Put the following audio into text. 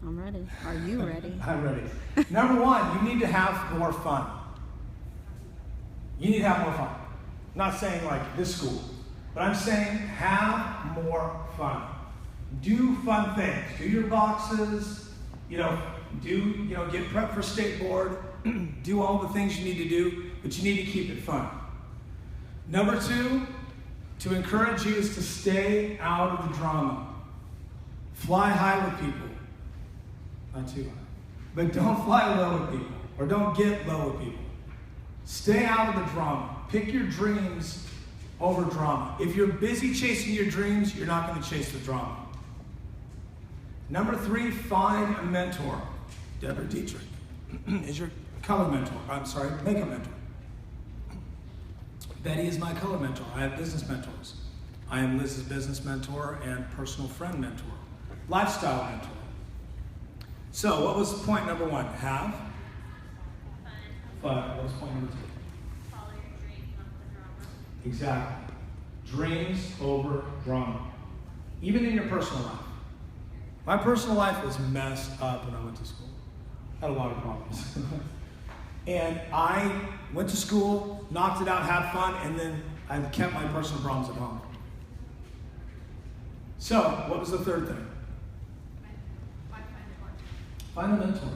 I'm ready. Are you ready? I'm ready. Number one, you need to have more fun. You need to have more fun. I'm not saying like this school, but I'm saying have more fun. Do fun things. Do your boxes, get prep for state board, do all the things you need to do, but you need to keep it fun. Number two, to encourage you is to stay out of the drama. Fly high with people. Not too high. But don't fly low with people, or don't get low with people. Stay out of the drama. Pick your dreams over drama. If you're busy chasing your dreams, you're not going to chase the drama. Number three, find a mentor. Deborah Dietrich is your color mentor. Makeup mentor. Betty is my color mentor. I have business mentors. I am Liz's business mentor and personal friend mentor. Lifestyle mentor. So, what was point number one? Have fun. What was point number two? Follow your dreams, not the drama. Exactly. Dreams over drama. Even in your personal life. My personal life was messed up when I went to school. I had a lot of problems. And I went to school, knocked it out, had fun, and then I kept my personal problems at home. So, what was the third thing? Find a mentor. Find a mentor.